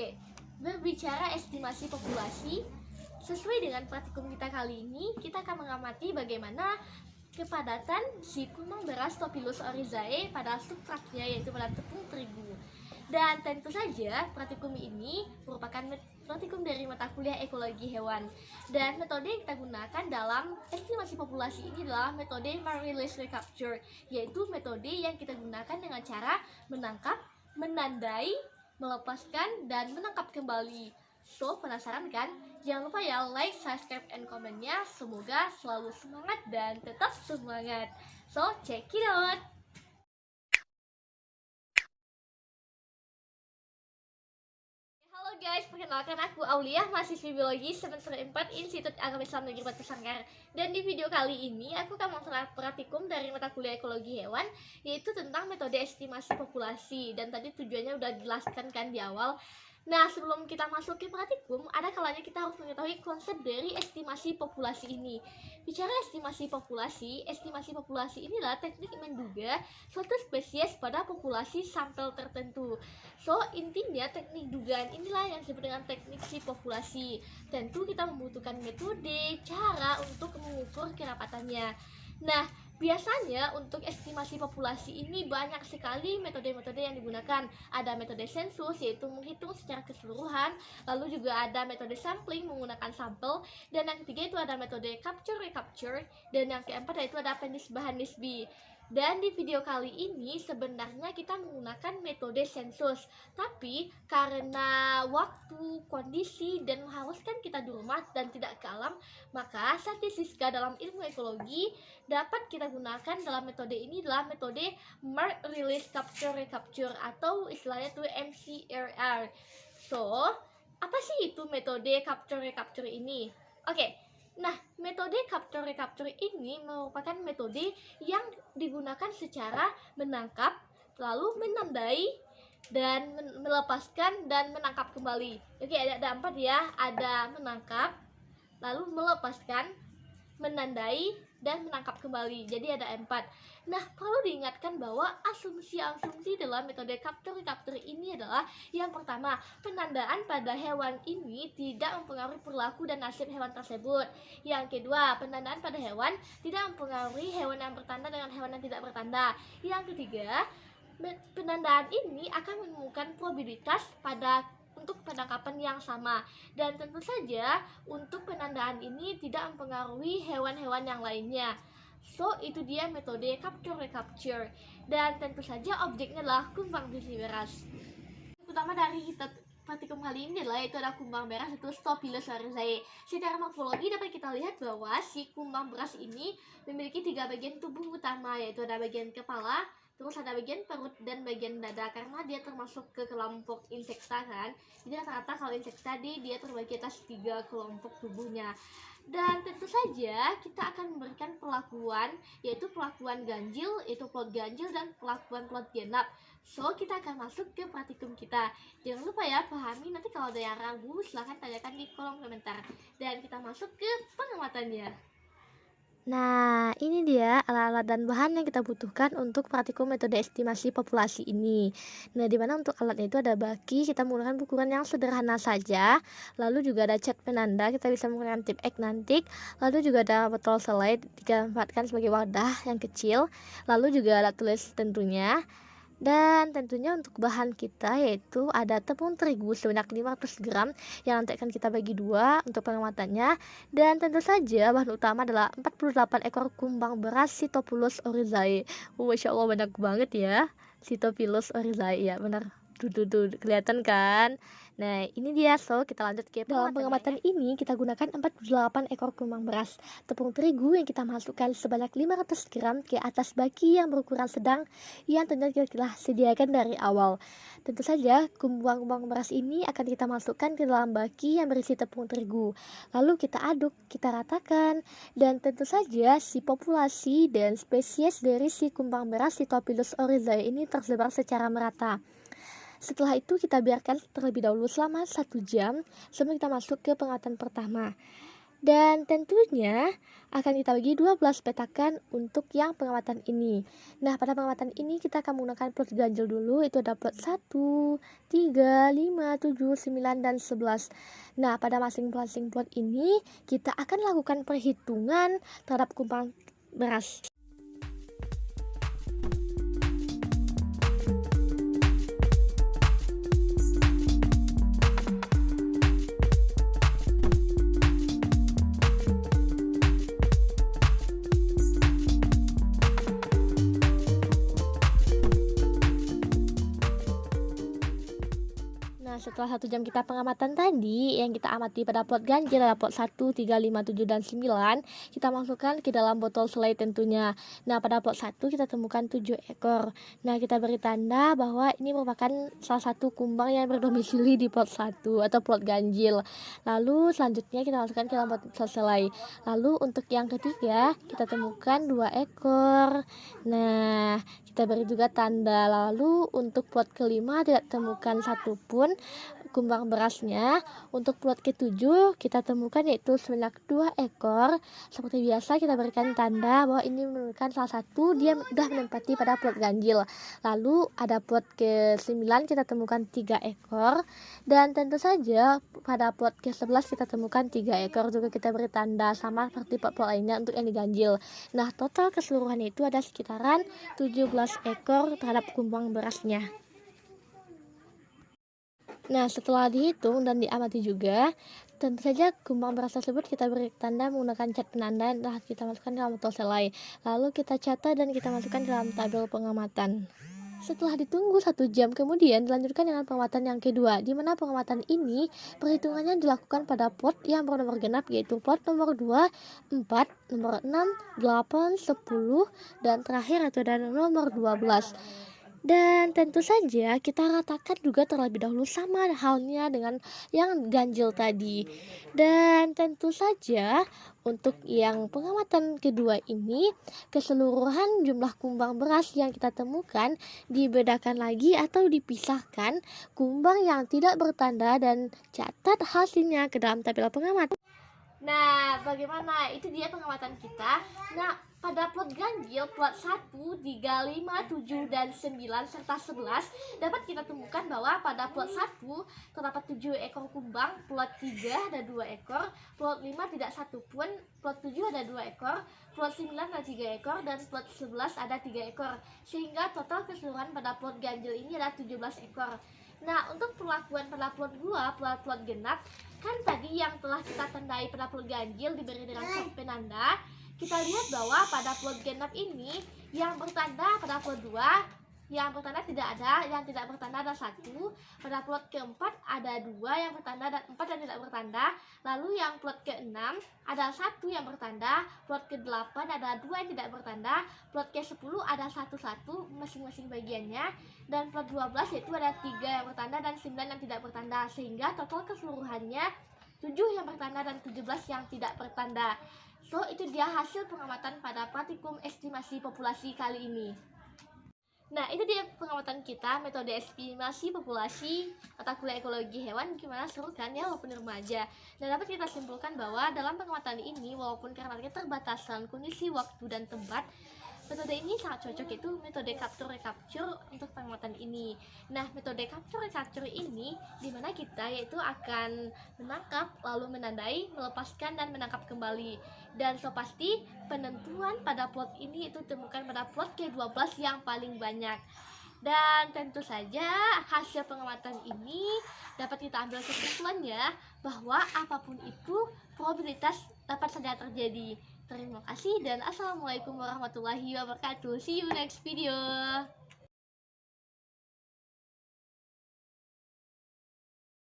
Oke, berbicara estimasi populasi, sesuai dengan praktikum kita kali ini, kita akan mengamati bagaimana kepadatan si kumbang beras Staphylococcus aureus pada substratnya, yaitu pada tepung terigu. Dan tentu saja praktikum ini merupakan praktikum dari mata kuliah ekologi hewan. Dan metode yang kita gunakan dalam estimasi populasi ini adalah metode Marine Recapture, yaitu metode yang kita gunakan dengan cara menangkap, menandai, melepaskan, dan menangkap kembali. So, penasaran kan? Jangan lupa ya like, subscribe, and komennya. Semoga selalu semangat dan tetap semangat. So, check it out! Halo guys, perkenalkan aku Aulia, mahasiswi biologi semester 4 Institut Agama Islam Negeri Batu Sangkar. Dan di video kali ini aku akan melaksanakan praktikum dari mata kuliah ekologi hewan, yaitu tentang metode estimasi populasi. Dan tadi tujuannya udah dijelaskan kan di awal. Nah, sebelum kita masuk ke praktikum, ada kalanya kita harus mengetahui konsep dari estimasi populasi ini. Bicara estimasi populasi inilah teknik menduga suatu spesies pada populasi sampel tertentu. So, intinya teknik dugaan inilah yang disebut dengan teknik populasi. Tentu kita membutuhkan metode, cara untuk mengukur kerapatannya. Nah, biasanya untuk estimasi populasi ini banyak sekali metode-metode yang digunakan. Ada metode sensus, yaitu menghitung secara keseluruhan. Lalu juga ada metode sampling menggunakan sampel. Dan yang ketiga itu ada metode capture-recapture. Dan yang keempat yaitu ada penisbahan nisbi. Dan di video kali ini sebenarnya kita menggunakan metode sensus. Tapi karena waktu, kondisi, dan mengharuskan kita di rumah dan tidak ke alam, maka statistika dalam ilmu ekologi dapat kita gunakan dalam metode ini adalah metode Mark Release Capture Recapture atau istilahnya itu MCRR. So, apa sih itu metode Capture Recapture ini? Oke. Nah, metode capture recapture ini merupakan metode yang digunakan secara menangkap, lalu menandai, dan melepaskan dan menangkap kembali. Oke, ada 4 ya. Ada menangkap, lalu melepaskan, menandai, dan menangkap kembali. Jadi ada 4. Nah, perlu diingatkan bahwa asumsi-asumsi dalam metode capture-recapture ini adalah yang pertama, penandaan pada hewan ini tidak mempengaruhi perilaku dan nasib hewan tersebut. Yang kedua, penandaan pada hewan tidak mempengaruhi hewan yang bertanda dengan hewan yang tidak bertanda. Yang ketiga, penandaan ini akan menemukan probabilitas untuk penangkapan yang sama. Dan tentu saja untuk penandaan ini tidak mempengaruhi hewan-hewan yang lainnya. So, itu dia metode capture-recapture. Dan tentu saja objeknya adalah kumbang beras. Utama dari praktikum kali ini adalah yaitu ada kumbang beras, itu Staphylococcus aureus. Secara morfologi dapat kita lihat bahwa si kumbang beras ini memiliki 3 bagian tubuh utama, yaitu ada bagian kepala, terus ada bagian perut dan bagian dada, karena dia termasuk ke kelompok insekta kan. Jadi rata-rata kalau insekta dia terbagi atas 3 kelompok tubuhnya. Dan tentu saja kita akan memberikan perlakuan, yaitu perlakuan ganjil, yaitu plot ganjil, dan perlakuan plot genap. So, kita akan masuk ke praktikum kita. Jangan lupa ya, pahami. Nanti kalau ada yang ragu, silahkan tanyakan di kolom komentar. Dan kita masuk ke pengamatannya. Nah, ini dia alat-alat dan bahan yang kita butuhkan untuk praktikum metode estimasi populasi ini. Nah, di mana untuk alatnya itu ada baki, kita menggunakan ukuran yang sederhana saja. Lalu juga ada cat penanda, kita bisa menggunakan tip X nantik. Lalu juga ada botol selai, dimanfaatkan sebagai wadah yang kecil. Lalu juga ada tulis tentunya. Dan tentunya untuk bahan kita yaitu ada tepung terigu sebanyak 500 gram yang nanti akan kita bagi 2 untuk pengamatannya. Dan tentu saja bahan utama adalah 48 ekor kumbang beras Staphylococcus aureus. Masya Allah banyak banget ya, Staphylococcus aureus ya, benar. Tuh, kelihatan kan? Nah, ini dia. So, kita lanjut ke dalam pengamatan ini kita gunakan 48 ekor kumbang beras tepung terigu yang kita masukkan sebanyak 500 gram ke atas baki yang berukuran sedang yang tentunya kita telah sediakan dari awal. Tentu saja kumbang-kumbang beras ini akan kita masukkan ke dalam baki yang berisi tepung terigu. Lalu kita aduk, kita ratakan, dan tentu saja si populasi dan spesies dari si kumbang beras Staphylococcus aureus ini tersebar secara merata. Setelah itu kita biarkan terlebih dahulu selama 1 jam sebelum kita masuk ke pengamatan pertama. Dan tentunya akan kita bagi 12 petakan untuk yang pengamatan ini. Nah, pada pengamatan ini kita akan menggunakan plot ganjil dulu. Itu ada plot 1, 3, 5, 7, 9, dan 11. Nah, pada masing-masing plot ini kita akan lakukan perhitungan terhadap kumpang beras. Nah, setelah 1 jam kita pengamatan tadi, yang kita amati pada plot ganjil adalah plot 1, 3, 5, 7, dan 9, kita masukkan ke dalam botol selai tentunya. Nah, pada plot 1 kita temukan 7 ekor. Nah, kita beri tanda bahwa ini merupakan salah satu kumbang yang berdomisili di plot 1 atau plot ganjil. Lalu selanjutnya kita masukkan ke dalam botol selai. Lalu untuk yang ketiga, kita temukan 2 ekor. Nah, kita beri juga tanda. Lalu untuk plot kelima tidak temukan satupun kumbang berasnya. Untuk plot ke-7 kita temukan yaitu sebanyak 2 ekor. Seperti biasa kita berikan tanda bahwa ini merupakan salah satu dia sudah menempati pada plot ganjil. Lalu ada plot ke-9 kita temukan 3 ekor, dan tentu saja pada plot ke-11 kita temukan 3 ekor juga kita beri tanda sama seperti plot-plot lainnya untuk yang diganjil. Nah, total keseluruhan itu ada sekitaran 17 ekor terhadap kumbang berasnya. Nah, setelah dihitung dan diamati juga, tentu saja kumbang beras tersebut kita beri tanda menggunakan cat penanda yang telah kita masukkan dalam botol selai. Lalu kita catat dan kita masukkan dalam tabel pengamatan. Setelah ditunggu 1 jam kemudian dilanjutkan dengan pengamatan yang kedua, di mana pengamatan ini perhitungannya dilakukan pada plot yang bernomor genap, yaitu plot nomor 2, 4, nomor 6, 8, 10, dan terakhir itu ada nomor 12. Dan tentu saja kita ratakan juga terlebih dahulu sama halnya dengan yang ganjil tadi. Dan tentu saja untuk yang pengamatan kedua ini, keseluruhan jumlah kumbang beras yang kita temukan dibedakan lagi atau dipisahkan kumbang yang tidak bertanda dan catat hasilnya ke dalam tabel pengamatan. Nah, bagaimana? Itu dia pengamatan kita. Nah, pada plot ganjil, plot 1, 3, 5, 7, dan 9, serta 11 dapat kita temukan bahwa pada plot 1 terdapat 7 ekor kumbang, plot 3 ada 2 ekor, plot 5 tidak satu pun, plot 7 ada 2 ekor, plot 9 ada 3 ekor, dan plot 11 ada 3 ekor. Sehingga total keseluruhan pada plot ganjil ini adalah 17 ekor. Nah, untuk perlakuan pada plot 2, plot genap, kan tadi yang telah kita tandai pada plot ganjil diberi dengan cat penanda. Kita lihat bahwa pada plot genap ini yang bertanda pada plot 2, yang bertanda tidak ada, yang tidak bertanda ada 1. Pada plot keempat ada 2 yang bertanda dan 4 yang tidak bertanda. Lalu yang plot ke-6 ada 1 yang bertanda, plot ke-8 ada 2 yang tidak bertanda, plot ke-10 ada 1 masing-masing bagiannya, dan plot 12 yaitu ada 3 yang bertanda dan 9 yang tidak bertanda, sehingga total keseluruhannya 7 yang bertanda dan 17 yang tidak bertanda. So, itu dia hasil pengamatan pada praktikum estimasi populasi kali ini. Nah, itu dia pengamatan kita, metode estimasi populasi mata kuliah ekologi hewan. Gimana, seru kan ya walaupun di rumah aja. Dan dapat kita simpulkan bahwa dalam pengamatan ini, walaupun karena keterbatasan kondisi waktu dan tempat, metode ini sangat cocok, yaitu metode capture recapture untuk pengamatan ini. Nah, metode capture recapture ini dimana kita yaitu akan menangkap, lalu menandai, melepaskan, dan menangkap kembali. Dan so pasti penentuan pada plot ini itu temukan pada plot ke-12 yang paling banyak. Dan tentu saja hasil pengamatan ini dapat kita ambil kesimpulannya bahwa apapun itu probabilitas dapat saja terjadi. Terima kasih dan assalamualaikum warahmatullahi wabarakatuh. See you next video.